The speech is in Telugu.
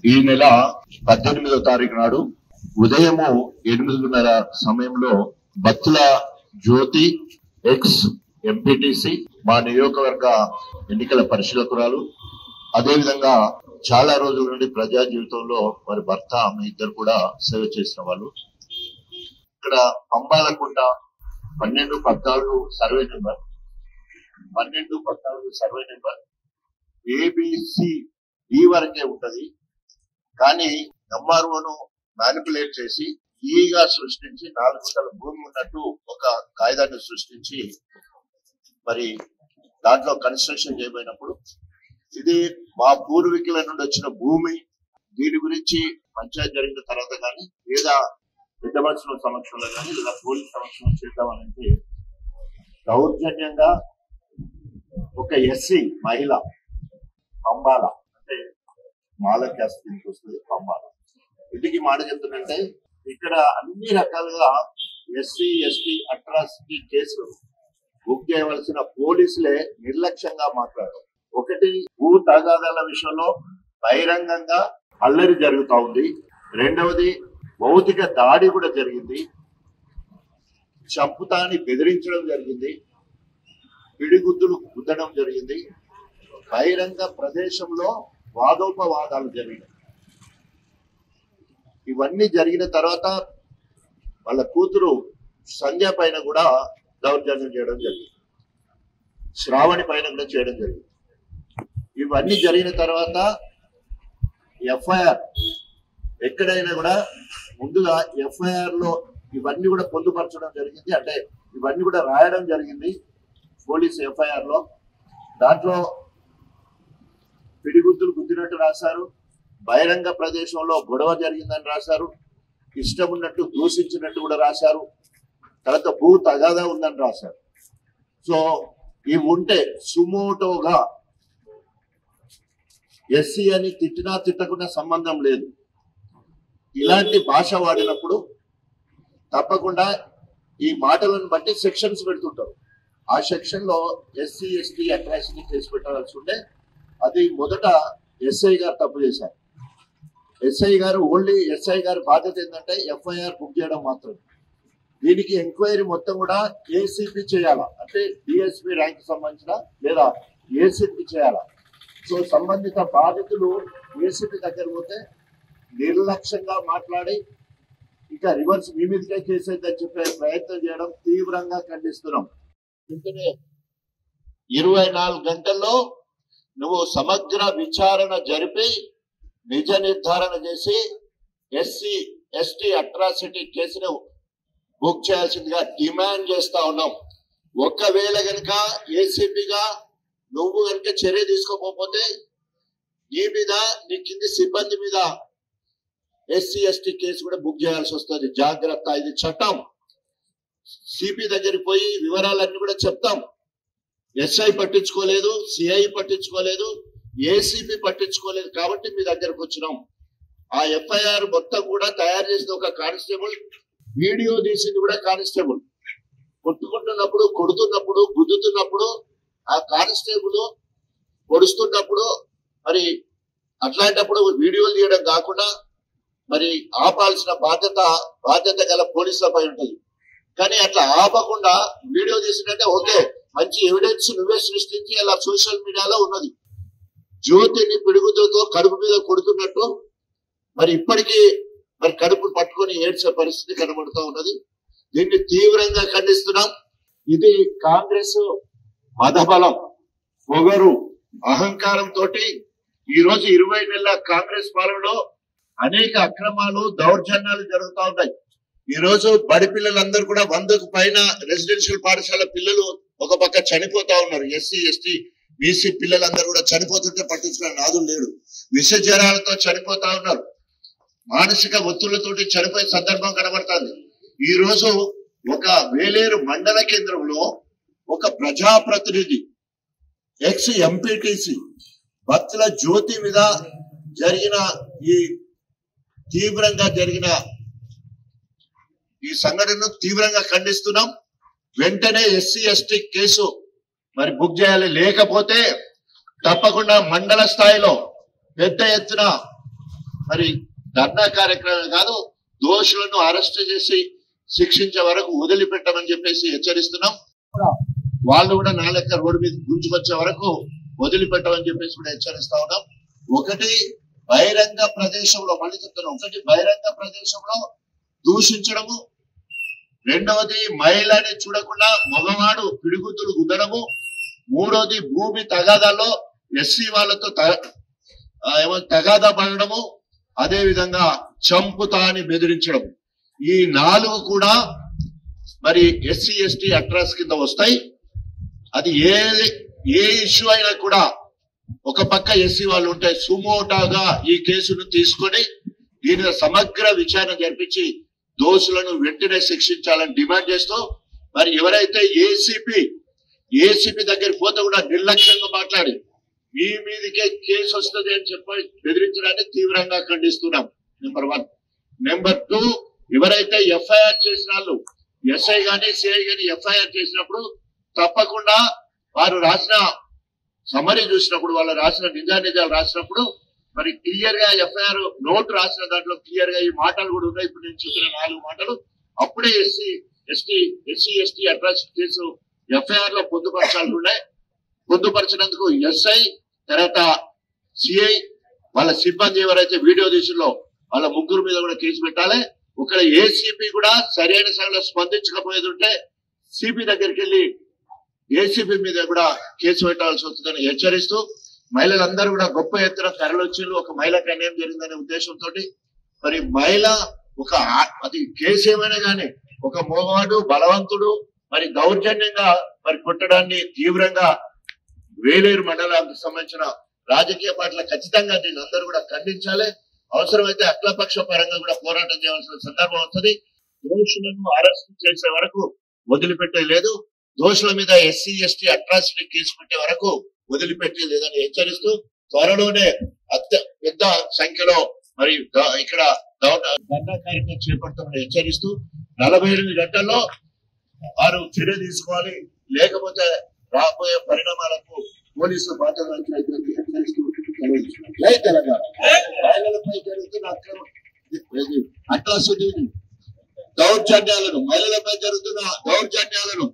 ఈ నెల 18వ తారీఖు నాడు ఉదయము 8:30 సమయంలో బత్తుల జ్యోతి ఎక్స్ ఎంపీటీసీ మా నియోజకవర్గ ఎన్నికల పరిశీలకురాలు, అదేవిధంగా చాలా రోజుల నుండి ప్రజా జీవితంలో వారి భర్త ఆమె ఇద్దరు కూడా సేవ చేసిన వాళ్ళు. ఇక్కడ Ambalakunta 12-14 survey number 12-14 survey number A B C ఈ వరకే ఉంటది. కానీ ఎంఆర్ఓను మ్యానిపులేట్ చేసి ఈగా సృష్టించి 4 గుంటల భూమి ఉన్నట్టు ఒక కాయిదాన్ని సృష్టించి మరి దాంట్లో కన్స్ట్రక్షన్ చేయబోయినప్పుడు ఇది మా పూర్వీకుల నుండి వచ్చిన భూమి, దీని గురించి పంచాయతీ జరిగిన తర్వాత కానీ లేదా పెద్ద మనుషుల సమక్షంలో కానీ లేదా పోలీస్ సమక్షంలో చేద్దామనంటే దౌర్జన్యంగా ఒక ఎస్సీ మహిళ అంబాల అంటే మాల క్యాస్ట్ కిందకి వస్తుంది అంబాల. ఇంటికి మాట చెప్తుందంటే ఇక్కడ అన్ని రకాలుగా ఎస్సీ ఎస్టీ అట్రాసిటీ కేసులు బుక్ చేయవలసిన పోలీసులే నిర్లక్ష్యంగా మాట్లాడారు. ఒకటి, భూ తగాదాల విషయంలో బహిరంగంగా అల్లరి జరుగుతా ఉంది. రెండవది, భౌతిక దాడి కూడా జరిగింది, చంపుతాని బెదిరించడం జరిగింది, పిడిగుద్దులు గుద్దడం జరిగింది, బహిరంగ ప్రదేశంలో వాదోపవాదాలు జరిగినాయి. ఇవన్నీ జరిగిన తర్వాత వాళ్ళ కూతురు సంధ్య పైన కూడా దౌర్జన్యం చేయడం జరిగింది, శ్రావణి పైన కూడా చేయడం జరిగింది. ఇవన్నీ జరిగిన తర్వాత ఎఫ్ఐఆర్ ఎక్కడైనా కూడా ముందుగా ఎఫ్ఐఆర్ లో ఇవన్నీ కూడా పొందుపరచడం జరిగింది, అంటే ఇవన్నీ కూడా రాయడం జరిగింది పోలీస్ ఎఫ్ఐఆర్ లో. దాంట్లో పిడిగుద్దులు గుద్దినట్టు రాశారు, బహిరంగ ప్రదేశంలో గొడవ జరిగిందని రాశారు, ఇష్టం ఉన్నట్టు దూషించినట్టు కూడా రాశారు, తర్వాత భూ తగాదా ఉందని రాశారు. సో ఇవి ఉంటే సుమోటోగా ఎస్సీ అని తిట్టినా తిట్టకుండా సంబంధం లేదు. ఇలాంటి భాష వాడినప్పుడు తప్పకుండా ఈ మాటలను బట్టి సెక్షన్స్ పెడుతుంటారు. ఆ సెక్షన్ లో ఎస్సీ ఎస్టీ అట్రాసిటీ కేసు పెట్టాల్సి ఉంటే అది మొదట ఎస్ఐ గారు తప్పు చేశారు. ఎస్ఐ గారు ఎస్ఐ గారి బాధ్యత ఏంటంటే ఎఫ్ఐఆర్ బుక్ చేయడం మాత్రమే. దీనికి ఎంక్వైరీ మొత్తం కూడా ఏసీపీ చేయాలా, అంటే డిఎస్పీ ర్యాంక్ సంబంధించిన లేదా ఏసీపీ చేయాలా. సో సంబంధిత బాధితులు ఏసీపీ దగ్గర పోతే నిర్లక్ష్యంగా మాట్లాడి ఇంకా రివర్స్ మీ మీదకే చేసేదని చెప్పే ప్రయత్నం చేయడం తీవ్రంగా ఖండిస్తున్నాం. వెంటనే 24 గంటల్లో నువ్వు సమగ్ర విచారణ జరిపి నిజ నిర్ధారణ చేసి ఎస్సీ ఎస్టీ అట్రాసిటీ కేసును బుక్ చేయాల్సిందిగా డిమాండ్ చేస్తా ఉన్నాం. ఒకవేళ కనుక ఏసీపీగా నువ్వు కనుక చర్య తీసుకోకపోతే నీ మీద నీ కింది సిబ్బంది మీద ఎస్సీ ఎస్టీ కేసు కూడా బుక్ చేయాల్సి వస్తుంది. జాగ్రత్త, ఇది చట్టం. సిపి దగ్గరికి పోయి వివరాలన్నీ కూడా చెప్తాం. ఎస్ఐ పట్టించుకోలేదు, సిఐ పట్టించుకోలేదు, ఏసీపీ పట్టించుకోలేదు కాబట్టి మీ దగ్గరకు వచ్చినాం. ఆ ఎఫ్ఐఆర్ మొత్తం కూడా తయారు చేసిన ఒక కానిస్టేబుల్, వీడియో తీసింది కూడా కానిస్టేబుల్. కొట్టుకుంటున్నప్పుడు, కొడుతున్నప్పుడు, గుద్దుతున్నప్పుడు ఆ కానిస్టేబుల్ పొడుస్తున్నప్పుడు మరి అట్లాంటప్పుడు వీడియోలు తీయడం కాకుండా మరి ఆపాల్సిన బాధ్యత గల పోలీసులపై ఉంటుంది. కానీ అట్లా ఆపకుండా వీడియో తీసినట్టే ఓకే, మంచి ఎవిడెన్స్ నువ్వే సృష్టించి అలా సోషల్ మీడియాలో ఉన్నది. జ్యోతిని పిడుగుతో కడుపు మీద కొడుతున్నట్టు మరి ఇప్పటికీ మరి కడుపు పట్టుకొని ఏడ్చే పరిస్థితి కనబడుతూ ఉన్నది. దీన్ని తీవ్రంగా ఖండిస్తున్నాం. ఇది కాంగ్రెస్ మదబలం, పొగరు, అహంకారంతో ఈ రోజు 20 నెలల కాంగ్రెస్ పాలనలో అనేక అక్రమాలు, దౌర్జన్యాలు జరుగుతూ ఉన్నాయి. ఈ రోజు బడి పిల్లలందరూ కూడా 100కు పైన రెసిడెన్షియల్ పాఠశాల పిల్లలు ఒక పక్క చనిపోతా ఉన్నారు. ఎస్సీ ఎస్టీ బీసీ పిల్లలందరూ కూడా చనిపోతుంటే పట్టించుకునే నాదులు లేడు. విష జ్వరాలతో చనిపోతా ఉన్నారు, మానసిక ఒత్తిళ్లతోటి చనిపోయే సందర్భం కనబడుతుంది. ఈ రోజు ఒక వేలేరు మండల కేంద్రంలో ఒక ప్రజాప్రతినిధి ఎక్స్ ఎంపీటీసీ బత్తుల జ్యోతి మీద జరిగిన తీవ్రంగా జరిగిన ఈ సంఘటనను తీవ్రంగా ఖండిస్తున్నాం. వెంటనే ఎస్సీ ఎస్టీ కేసు మరి బుక్ చేయాలి, లేకపోతే తప్పకుండా మండల స్థాయిలో పెద్ద ఎత్తున మరి ధర్నా కార్యక్రమం కాదు, దోషులను అరెస్ట్ చేసి శిక్షించే వరకు వదిలిపెట్టమని చెప్పేసి హెచ్చరిస్తున్నాం. వాళ్ళు కూడా నా లెక్క రోడ్డు మీద గుంజుకొచ్చే వరకు వదిలిపెట్టమని చెప్పేసి కూడా హెచ్చరిస్తా ఉన్నాం. ఒకటి బహిరంగ ప్రదేశంలో, మళ్ళీ చెప్తున్నాం, ఒకటి బహిరంగ ప్రదేశంలో దూషించడము, రెండవది మహిళని చూడకుండా మగవాడు పిడిగుద్దులు గుద్దడము, మూడవది భూమి తగాదాలో ఎస్సీ వాళ్ళతో తగాదా పడడము, అదే విధంగా చంపుతా అని బెదిరించడం. ఈ 4 కూడా మరి ఎస్సీ ఎస్టీ అట్రాస్ కింద వస్తాయి. అది ఏ ఇష్యూ అయినా కూడా ఒక పక్క ఎస్సీ వాళ్ళు ఉంటే సుమోటాగా ఈ కేసును తీసుకొని దీని సమగ్ర విచారణ జరిపించి దోషులను వెంటనే శిక్షించాలని డిమాండ్ చేస్తూ, మరి ఎవరైతే ఏసీపీ దగ్గర పోతే కూడా నిర్లక్ష్యంగా మాట్లాడి మీ మీదకే కేసు వస్తుంది అని చెప్పి బెదిరించడాన్ని తీవ్రంగా ఖండిస్తున్నాం. నెంబర్ 1. నెంబర్ 2, ఎవరైతే ఎఫ్ఐఆర్ చేసిన వాళ్ళు, ఎస్ఐ గాని సిఐ గాని ఎఫ్ఐఆర్ చేసినప్పుడు తప్పకుండా వారు రాసిన సమరీ చూసినప్పుడు, వాళ్ళు రాసిన నిజాలు రాసినప్పుడు మరి క్లియర్ గా ఎఫ్ఐఆర్ నోట్ రాసిన దాంట్లో క్లియర్ గా ఈ మాటలు కూడా ఉన్నాయి. ఇప్పుడు నేను చెప్పిన 4 మాటలు అప్పుడే SC ST atrocity case FIR లో పొందుపరచాలి ఉన్నాయి. పొందుపరిచినందుకు ఎస్ఐ తర్వాత సిఐ వాళ్ళ సిబ్బంది ఎవరైతే వీడియో తీసిలో వాళ్ళ 3 మీద కూడా కేసు పెట్టాలి. ఒకవేళ ఏసీపీ కూడా సరైన సమయంలో స్పందించకపోయేది ఉంటే సిపి దగ్గరికి వెళ్ళి ఏసీపీ మీద కూడా కేసు పెట్టాల్సి వస్తుందని హెచ్చరిస్తూ, మహిళలందరూ కూడా గొప్ప ఎత్తున తరలొచ్చి ఒక మహిళకు అన్యాయం జరిగిందనే ఉద్దేశంతో మరి మహిళ అది కేసు ఏమైనా కానీ ఒక మోగవాడు బలవంతుడు మరి దౌర్జన్యంగా మరి కొట్టడాన్ని తీవ్రంగా వేలేరు మండలానికి సంబంధించిన రాజకీయ పార్టీలు ఖచ్చితంగా దీన్ని అందరూ కూడా ఖండించాలి. అవసరమైతే అఖిలపక్ష పరంగా కూడా పోరాటం చేయాల్సిన సందర్భం వస్తుంది. దోషులను అరెస్ట్ చేసే వరకు వదిలిపెట్టే లేదు, దోషుల మీద ఎస్సీ ఎస్టీ అట్రాసిటీ కేసు పెట్టే వరకు వదిలిపెట్టే లేదని హెచ్చరిస్తూ, త్వరలోనే పెద్ద సంఖ్యలో మరి ఇక్కడ ధర్నా కార్యక్రమం చేపడతామని హెచ్చరిస్తూ 48 గంటల్లో వారు చర్య తీసుకోవాలి, లేకపోతే రాబోయే పరిణామాలకు పోలీసులు బాధ్యత హెచ్చరిస్తూ జై తెలంగాణ. మహిళలపై జరుగుతున్న అట్రాసిటీ దౌర్జన్యాలను, మహిళలపై జరుగుతున్న దౌర్జన్యాలను